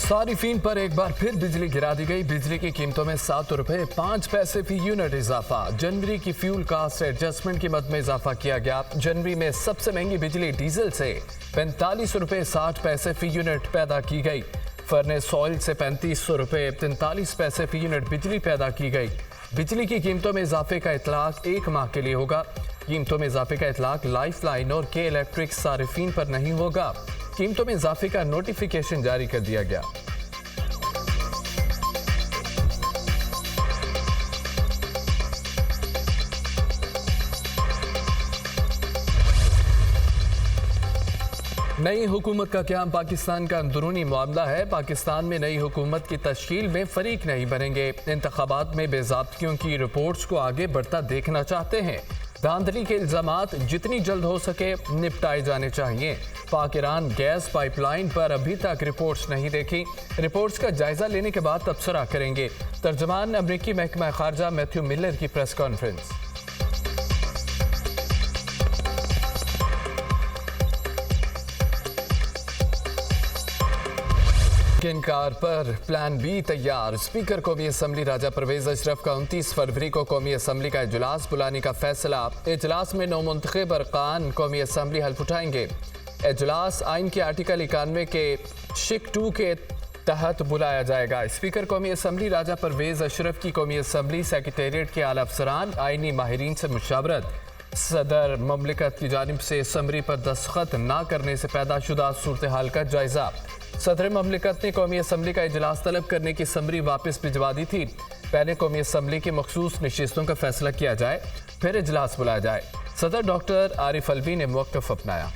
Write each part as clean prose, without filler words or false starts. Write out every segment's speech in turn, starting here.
सारिफीन पर एक बार फिर बिजली गिरा दी गई। बिजली की कीमतों में 7 रुपए 5 पैसे फी यूनिट इजाफा। जनवरी की फ्यूल कास्ट एडजस्टमेंट की मद में इजाफा किया गया। जनवरी में सबसे महंगी बिजली डीजल से 45 रुपए 60 पैसे फी यूनिट पैदा की गई। फर्नेस ऑयल से 3500 रुपए 43 पैसे फी यूनिट बिजली पैदा की गई। बिजली की कीमतों में इजाफे का इतलाक 1 माह के लिए होगा। कीमतों में इजाफे का इतलाक लाइफ लाइन और के इलेक्ट्रिक सारिफीन पर नहीं होगा। कीमतों में इजाफे का नोटिफिकेशन जारी कर दिया गया। नई हुकूमत का क़याम पाकिस्तान का अंदरूनी मामला है। पाकिस्तान में नई हुकूमत की तश्कील में फरीक नहीं बनेंगे। इंतखाबात में बेज़ाब्तियों की रिपोर्ट्स को आगे बढ़ता देखना चाहते हैं। धांधली के इल्जामात जितनी जल्द हो सके निपटाए जाने चाहिए। पाक ईरान गैस पाइपलाइन पर अभी तक रिपोर्ट्स नहीं देखी। रिपोर्ट्स का जायजा लेने के बाद तबसरा करेंगे। तर्जमान अमरीकी महकमा खारजा मैथ्यू मिलर की प्रेस कॉन्फ्रेंस। इनकार पर प्लान बी तैयार। स्पीकर कौमी असम्बली राजा परवेज अशरफ का 29 फरवरी को कौमी असम्बली का इजलास बुलाने का फैसला। इजलास में नौमुंतखब अरकान कौमी असम्बली हल्फ उठाएंगे। इजलास आइन के आर्टिकल 91 के शिक 2 के तहत बुलाया जाएगा। स्पीकर कौमी असम्बली राजा परवेज अशरफ की कौमी असम्बली सेक्रेटेरिएट के आला अफसरान आइनी माहिरीन से मुशावरत। सदर ममलिकत की जानिब से समरी पर दस्तखत न करने से पैदा शुदा सूरत हाल का जायजा। सदर ममलिकत ने कौमी असम्बली का इजलास तलब करने की समरी वापस भिजवा दी थी। पहले कौमी असम्बली की मखसूस नशिस्तों का फैसला किया जाए, फिर इजलास बुलाया जाए। सदर डॉक्टर आरिफ अलवी ने मौक़िफ़ अपनाया।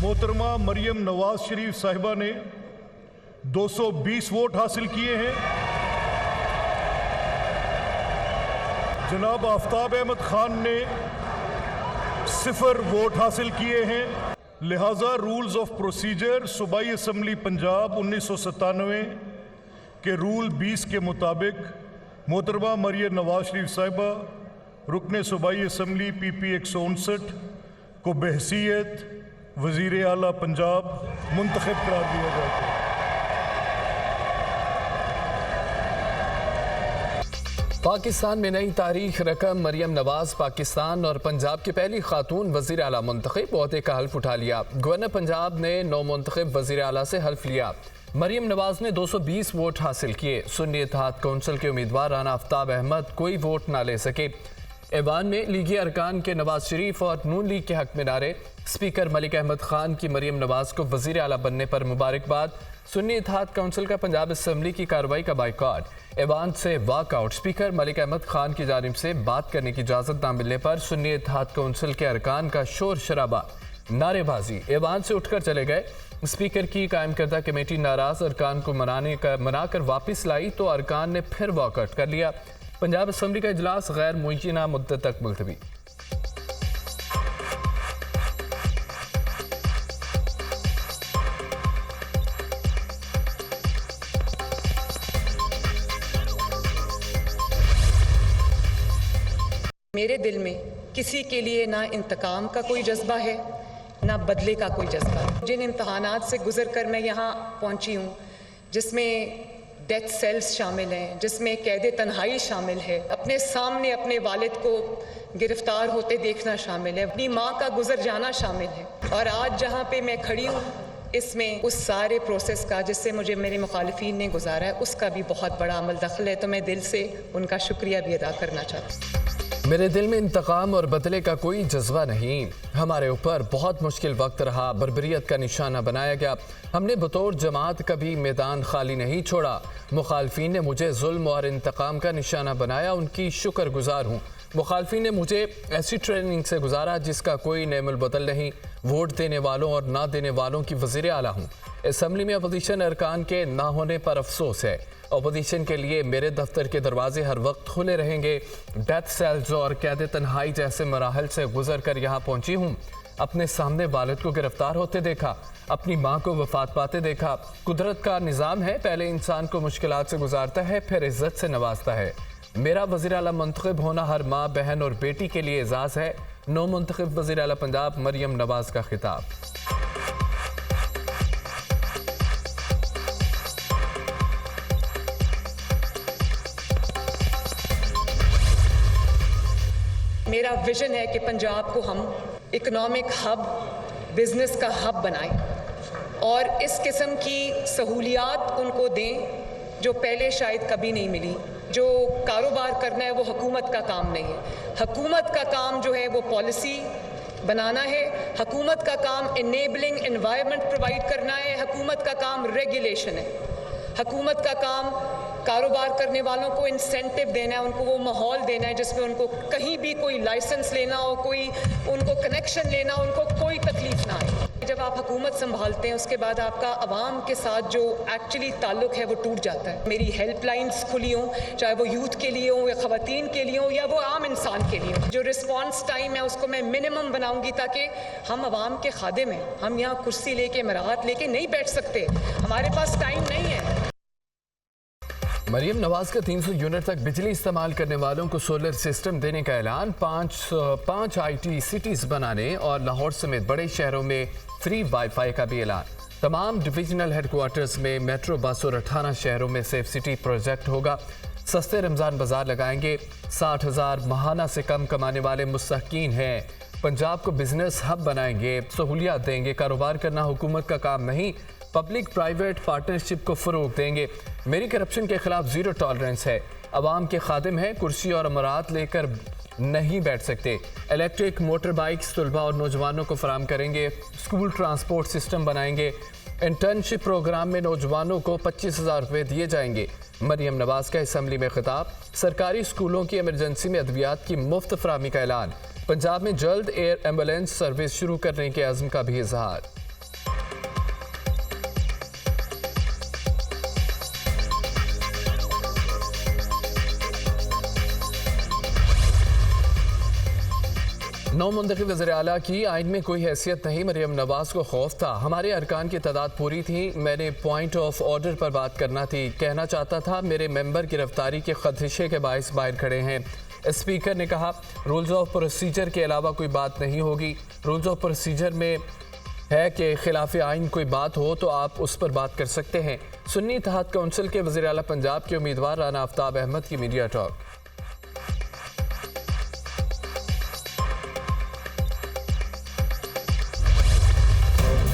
मोहतरमा मरियम नवाज शरीफ साहिबा ने 220 वोट हासिल किए हैं। जनाब आफ्ताब अहमद खान ने 0 वोट हासिल किए हैं। लिहाजा रूल्स ऑफ प्रोसीजर सूबाई असम्बली पंजाब 1997 के रूल 20 के मुताबिक मोहतरमा मरियम नवाज शरीफ साहिबा रुकन सूबाई असम्बली PP 159 को बहसीयत वज़ीर आला पंजाब मुंतखब करार दिया जाता है। पाकिस्तान में नई तारीख रकम। मरियम नवाज पाकिस्तान और पंजाब की पहली खातून वज़ीर आला मुंतखब। ओहदे का हल्फ उठा लिया। गवर्नर पंजाब ने नौ मुंतखब वज़ीर आला से हल्फ लिया। मरियम नवाज ने 220 वोट हासिल किए। सुन्नी इत्तेहाद कौंसिल के उम्मीदवार राना आफ्ताब अहमद कोई वोट ना ले सके। ऐवान में लीगी अरकान के नवाज शरीफ और नून लीग के हक में नारे। स्पीकर मलिक अहमद खान की मरियम नवाज को वज़ीर आला बनने पर मुबारकबाद। सुन्नी इत्तेहाद कौंसिल का पंजाब असम्बली की कार्रवाई का बाइकॉट। ऐवान से वॉकआउट। स्पीकर मलिक अहमद खान की जानिब से बात करने की इजाज़त न मिलने पर सुन्नी इत्तेहाद कौंसिल के अरकान का शोर शराबा, नारेबाजी। ऐवान से उठकर चले गए। स्पीकर की कायम करदा कमेटी नाराज अरकान को मनाकर वापस लाई तो अरकान ने फिर वॉकआउट कर लिया। पंजाब असम्बली का इजलास गैर मुय्यना मुद्दत तक मुलतवी। मेरे दिल में किसी के लिए ना इंतकाम का कोई जज्बा है, ना बदले का कोई जज्बा। जिन इम्तहानात से गुजर कर मैं यहाँ पहुँची हूँ, जिसमें डेथ सेल्स शामिल हैं, जिसमें कैद तन्हाई शामिल है, अपने सामने अपने वालिद को गिरफ्तार होते देखना शामिल है, अपनी माँ का गुजर जाना शामिल है, और आज जहाँ पे मैं खड़ी हूँ इसमें उस सारे प्रोसेस का जिससे मुझे मेरे मुखालिफिन ने गुजारा है उसका भी बहुत बड़ा अमल दखल है। तो मैं दिल से उनका शुक्रिया भी अदा करना चाहती हूँ। मेरे दिल में इंतकाम और बदले का कोई जज्बा नहीं। हमारे ऊपर बहुत मुश्किल वक्त रहा, बर्बरियत का निशाना बनाया गया। हमने बतौर जमात कभी मैदान खाली नहीं छोड़ा। मुखालफीन ने मुझे जुल्म और इंतकाम का निशाना बनाया, उनकी शुक्रगुजार हूँ। मुखालफीन ने मुझे ऐसी ट्रेनिंग से गुजारा जिसका कोई नेमुल बदल नहीं। वोट देने वालों और ना देने वालों की वज़ीर आला हूँ। असम्बली में अपोजिशन अरकान के ना होने पर अफसोस है। अपोजिशन के लिए मेरे दफ्तर के दरवाजे हर वक्त खुले रहेंगे। डेथ सेल्स और कैद तन्हाई जैसे मराहल से गुजर कर यहाँ पहुँची हूँ। अपने सामने वालिद को गिरफ्तार होते देखा, अपनी माँ को वफात पाते देखा। कुदरत का निज़ाम है, पहले इंसान को मुश्किलात से गुजारता है, फिर इज्जत से नवाजता है। मेरा वज़ीर आला मुंतखब होना हर माँ, बहन और बेटी के लिए एजाज़ है। नौ मुंतखब वज़ीर आला पंजाब मरियम नवाज का खिताब। मेरा विजन है कि पंजाब को हम इकोनॉमिक हब, बिजनेस का हब बनाएं और इस किस्म की सहूलियात उनको दें जो पहले शायद कभी नहीं मिली। जो कारोबार करना है वो हुकूमत का काम नहीं है। हुकूमत का काम जो है वो पॉलिसी बनाना है, हुकूमत का काम इनेबलिंग एनवायरनमेंट प्रोवाइड करना है, हुकूमत का काम रेगुलेशन है, हुकूमत का काम कारोबार करने वालों को इंसेंटिव देना है, उनको वो माहौल देना है जिसमें उनको कहीं भी कोई लाइसेंस लेना हो, कोई उनको कनेक्शन लेना हो, उनको कोई तकलीफ ना आए। जब आप हुकूमत संभालते हैं उसके बाद आपका आवाम के साथ जो एक्चुअली ताल्लुक है वो टूट जाता है। मेरी हेल्पलाइंस खुली हों, चाहे वो यूथ के लिए हो या ख़वातीन के लिए हो या वो आम इंसान के लिए हो। जो रिस्पॉन्स टाइम है उसको मैं मिनिमम बनाऊंगी ताकि हम आवाम के खादिम हैं। हम यहाँ कुर्सी लेके मराहत लेके नहीं बैठ सकते, हमारे पास टाइम नहीं है। मरियम नवाज का 300 यूनिट तक बिजली इस्तेमाल करने वालों को सोलर सिस्टम देने का ऐलान। पाँच IT सिटीज़ बनाने और लाहौर समेत बड़े शहरों में फ्री वाईफाई का भी ऐलान। तमाम डिविजनल हेडक्वार्टर्स में मेट्रो बस और 18 शहरों में सेफ सिटी प्रोजेक्ट होगा। सस्ते रमज़ान बाजार लगाएंगे। 60,000 माहाना से कम कमाने वाले मुस्तहकीन हैं। पंजाब को बिजनेस हब बनाएंगे, सहूलियात देंगे। कारोबार करना हुकूमत का काम नहीं, पब्लिक प्राइवेट पार्टनरशिप को फ़रोग देंगे। मेरी करप्शन के खिलाफ ज़ीरो टॉलरेंस है। अवाम के खादिम हैं, कुर्सी और अमरात लेकर नहीं बैठ सकते। इलेक्ट्रिक मोटर बाइक्स तलबा और नौजवानों को फराम करेंगे। स्कूल ट्रांसपोर्ट सिस्टम बनाएंगे। इंटर्नशिप प्रोग्राम में नौजवानों को 25,000 रुपये दिए जाएंगे। मरियम नवाज का असम्बली में खिताब। सरकारी स्कूलों की इमरजेंसी में अद्वियात की मुफ्त फरामी का ऐलान। पंजाब में जल्द एयर एम्बुलेंस सर्विस शुरू करने के अज़्म का भी इजहार। नौ मुंतखब वज़ीर आला की आइन में कोई हैसियत नहीं। मरियम नवाज को खौफ था। हमारे अरकान की तादाद पूरी थी। मैंने पॉइंट ऑफ ऑर्डर पर बात करना थी। कहना चाहता था मेरे मेंबर गिरफ्तारी के खदशे के बायस बाहर खड़े हैं। स्पीकर ने कहा रूल्स ऑफ प्रोसीजर के अलावा कोई बात नहीं होगी। रूल्स ऑफ प्रोसीजर में है कि खिलाफ आइन कोई बात हो तो आप उस पर बात कर सकते हैं। सुन्नी इत्तेहाद कौंसिल के वज़ीर आला पंजाब के उम्मीदवार राना आफ्ताब अहमद की मीडिया टॉक।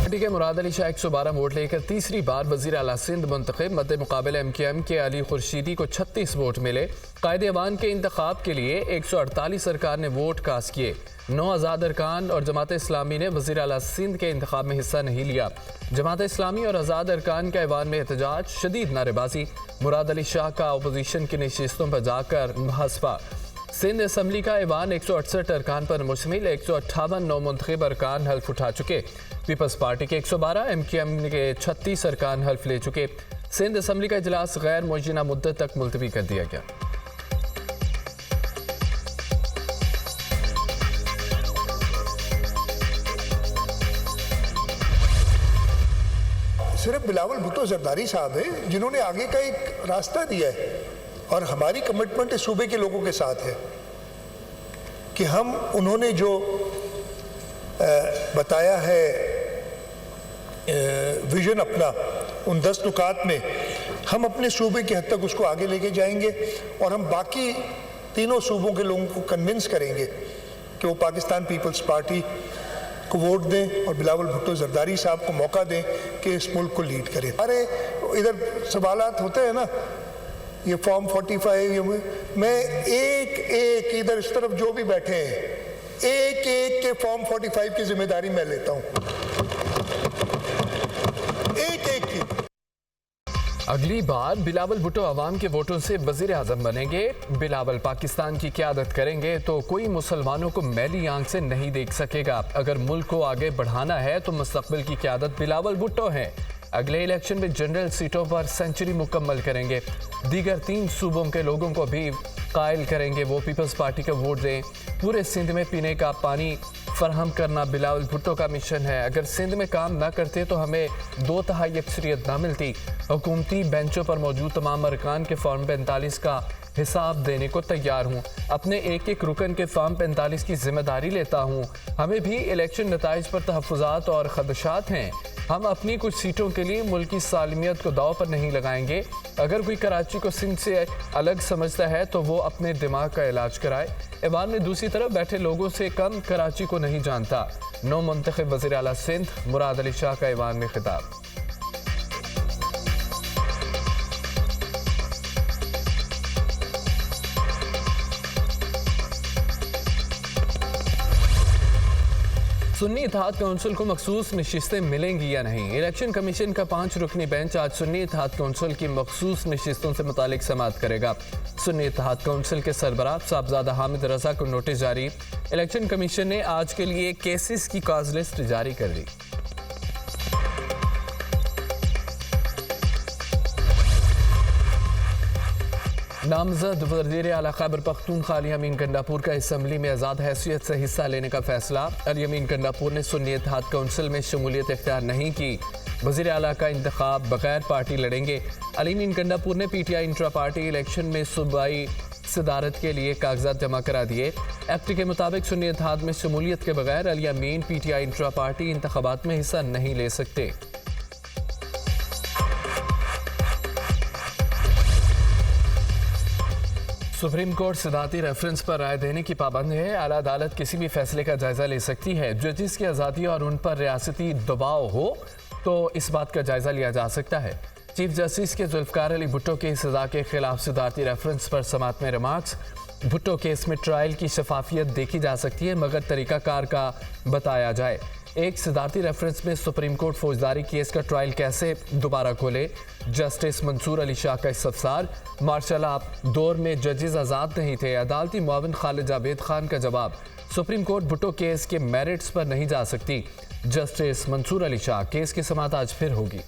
के मुराद अली शाह 112 वोट लेकर तीसरी बार वज़ीर आला सिंध मुंतखब। मद्दे मुकाबले MKM के अली खुर्शीदी को 36 वोट मिले। कायदे अवान के इंतखाब के लिए 148 अरकान ने वोट कास्ट किए। 9 आज़ाद अरकान और जमात इस्लामी ने वज़ीर आला सिंध के इंतखाब में हिस्सा नहीं लिया। जमात इस्लामी और आज़ाद अरकान के ऐवान में एहतजाज, शदीद नारेबाजी। मुराद अली शाह का अपोजिशन की नशिस्तों पर जाकर मुहासफा। सिंध असम्बली का ऐवान 168 अरकान पर मुश्तमिल। 158 नौ मुंतखब अरकान हल्फ उठा चुके। पीपल्स पार्टी के 112, MKM के 36 अरकान हल्फ ले चुके। सिंध असम्बली का इजलास गैर मुअज्जला मुद्दत तक मुलतवी कर दिया गया। सिर्फ बिलावल भुट्टो जरदारी साहब हैं जिन्होंने आगे का एक रास्ता दिया है और हमारी कमिटमेंट इस सूबे के लोगों के साथ है कि हम उन्होंने जो बताया है विजन अपना उन 10 नुकात में हम अपने सूबे के हद तक उसको आगे लेके जाएंगे और हम बाकी तीनों सूबों के लोगों को कन्विंस करेंगे कि वो पाकिस्तान पीपल्स पार्टी को वोट दें और बिलावल भुट्टो जरदारी साहब को मौका दें कि इस मुल्क को लीड करें। अरे इधर सवालात होते हैं ना, ये फॉर्म 45 मैं एक इधर इस तरफ जो भी बैठे हैं एक के फॉर्म 45 की जिम्मेदारी मैं लेता हूं, एक की। अगली बार बिलावल भुट्टो आवाम के वोटों से वजीर आजम बनेंगे। बिलावल पाकिस्तान की क़यादत करेंगे तो कोई मुसलमानों को मैली आंख से नहीं देख सकेगा। अगर मुल्क को आगे बढ़ाना है तो मुस्तकबिल की क़यादत बिलावल भुट्टो है। अगले इलेक्शन में जनरल सीटों पर सेंचुरी मुकम्मल करेंगे। दीगर 3 सूबों के लोगों को भी कायल करेंगे वो पीपल्स पार्टी को वोट दें। पूरे सिंध में पीने का पानी फराहम करना बिलावल भुट्टो का मिशन है। अगर सिंध में काम ना करते तो हमें 2/3 अक्सरियत ना मिलती। हुकूमती बेंचों पर मौजूद तमाम अरकान के फॉर्म 45 का हिसाब देने को तैयार हूँ। अपने एक एक रुकन के फॉर्म 45 की जिम्मेदारी लेता हूँ। हमें भी इलेक्शन नताइज पर तहफ़्फ़ुज़ात और ख़दशात हैं। हम अपनी कुछ सीटों के लिए मुल्क की सालमियत को दाव पर नहीं लगाएंगे। अगर कोई कराची को सिंध से अलग समझता है तो वो अपने दिमाग का इलाज कराए। ऐवान में दूसरी तरफ बैठे लोगों से कम कराची को नहीं जानता। नौ मुंतखब वज़ीर आला सिंध मुराद अली शाह का ऐवान में खिताब। सुन्नी इत्तेहाद कौंसिल को मखसूस नशिस्तें मिलेंगी या नहीं। इलेक्शन कमीशन का 5 रुकनी बेंच आज सुन्नी इत्तेहाद कौंसिल की मखसूस नशिस्तों से मुतालिक समाअत करेगा। सुन्नी इत्तेहाद कौंसिल के सरबराह साहबजादा हामिद रजा को नोटिस जारी। इलेक्शन कमीशन ने आज के लिए केसेस की कॉज लिस्ट जारी कर दी। नामजद वज़ीर आला खैबर पख्तूनख्वा अली अमीन गंडापुर का असम्बली में आज़ाद हैसियत से हिस्सा लेने का फैसला। अली अमीन गंडापुर ने सुन्नी इत्तेहाद कौंसिल में शमूलियत इख्तियार नहीं की। वज़ीर आला का इंतखाब बगैर पार्टी लड़ेंगे। अली अमीन गंडापुर ने PTI इंट्रा पार्टी इलेक्शन में सूबाई सदारत के लिए कागजात जमा करा दिए। एक्ट के मुताबिक सुन्नी इत्तेहाद में शमूलियत के बगैर अली अमीन PTI इंट्रा पार्टी इंतखाबात में हिस्सा नहीं ले सकते। सुप्रीम कोर्ट सिदाती रेफरेंस पर राय देने की पाबंद है। आला अदालत किसी भी फैसले का जायजा ले सकती है। जजेस की आज़ादी और उन पर रियासती दबाव हो तो इस बात का जायजा लिया जा सकता है। चीफ जस्टिस के जुल्फ़िकार अली भुट्टो की सजा के खिलाफ सिदाती रेफरेंस पर समाअत में रिमार्क्स। भुट्टो केस में ट्रायल की शफाफियत देखी जा सकती है मगर तरीकाकार का बताया जाए। एक सिदाती रेफरेंस में सुप्रीम कोर्ट फौजदारी केस का ट्रायल कैसे दोबारा खोले। जस्टिस मंसूर अली शाह का इस्तफसार। मार्शल दौर में जजेस आज़ाद नहीं थे। अदालती मुआविन खालिद जावेद खान का जवाब। सुप्रीम कोर्ट भुट्टो केस के मेरिट्स पर नहीं जा सकती। जस्टिस मंसूर अली शाह केस की समाअत आज फिर होगी।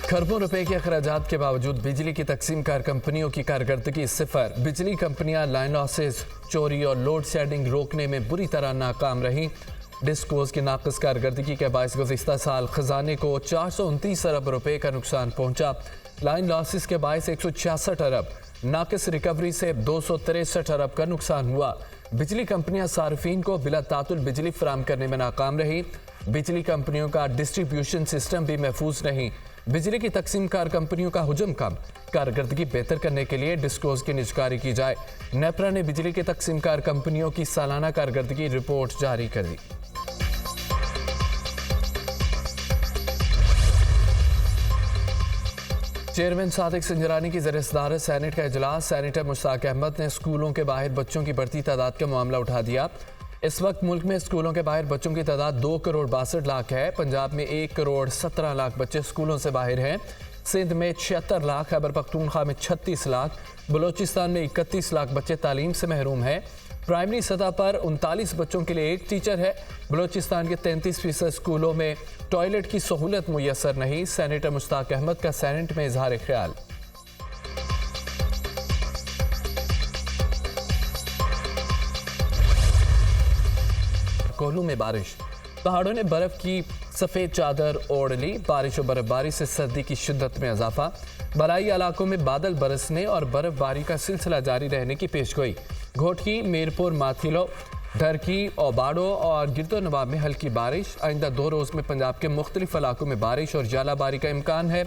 खरबों रुपए के अखराजात के बावजूद बिजली की तकसीम कार कंपनियों की कारकर्दगी सिफर। बिजली कंपनियां लाइन लॉसेस, चोरी और लोड शेडिंग रोकने में बुरी तरह नाकाम रहीं। डिस्कोज की नाक़िस कारकर्दगी के बायस गुज़िश्ता साल खजाने को 429 अरब रुपए का नुकसान पहुंचा। लाइन लॉसेस के बायस 166 अरब, नाक़िस रिकवरी से 263 अरब का नुकसान हुआ। बिजली कंपनियां सार्फिन को बिला तातुल बिजली फराम करने में नाकाम रही। बिजली कंपनियों का डिस्ट्रीब्यूशन सिस्टम भी महफूज नहीं। बिजली की तकसीम कार कंपनियों का हुजम कम। कारकर्दगी बेहतर करने के लिए डिस्कोज की निजकारी की जाए। नेपरा ने बिजली की तकसीम कार कंपनियों की सालाना कारकर्दगी रिपोर्ट जारी कर दी। चेयरमैन सादिक संजरानी की ज़ेर-ए-सदारत सेनेट का इजलास। सेनेटर मुश्ताक अहमद ने स्कूलों के बाहर बच्चों की बढ़ती तादाद का मामला उठा दिया। इस वक्त मुल्क में स्कूलों के बाहर बच्चों की तादाद 2 करोड़ 62 लाख है। पंजाब में 1 करोड़ 17 लाख बच्चे स्कूलों से बाहर हैं। सिंध में 76 लाख, खैबर पख्तूनख्वा में 36 लाख, बलोचिस्तान में 31 लाख बच्चे तालीम से महरूम हैं। प्राइमरी सतह पर 39 बच्चों के लिए 1 टीचर है। बलोचिस्तान के 33% स्कूलों में टॉयलेट की सहूलत मुयसर नहीं। सेनेटर मुश्ताक अहमद का सेनेट में इजहार ख्याल। कोहलू में बारिश, पहाड़ों ने बर्फ की सफ़ेद चादर ओढ़ ली। बारिश और बर्फबारी से सर्दी की शिद्दत में इजाफा। बराई इलाकों में बादल बरसने और बर्फबारी का सिलसिला जारी रहने की पेशगोई। घोटकी, मीरपुर, माथिलो, धरकी, ओबाड़ो और गिरदोनवाब में हल्की बारिश। आइंदा 2 रोज़ में पंजाब के मुख्तलिफ इलाकों में बारिश और जालाबारी का इम्कान है।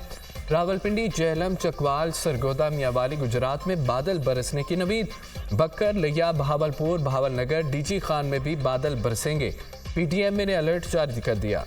रावलपिंडी, जेहलम, चकवाल, सरगोदा, मियावाली, गुजरात में बादल बरसने की नवीद। बक्कर, लिया, बहावलपुर, बहावलनगर, DG खान में भी बादल बरसेंगे। PTM ने अलर्ट जारी कर दिया।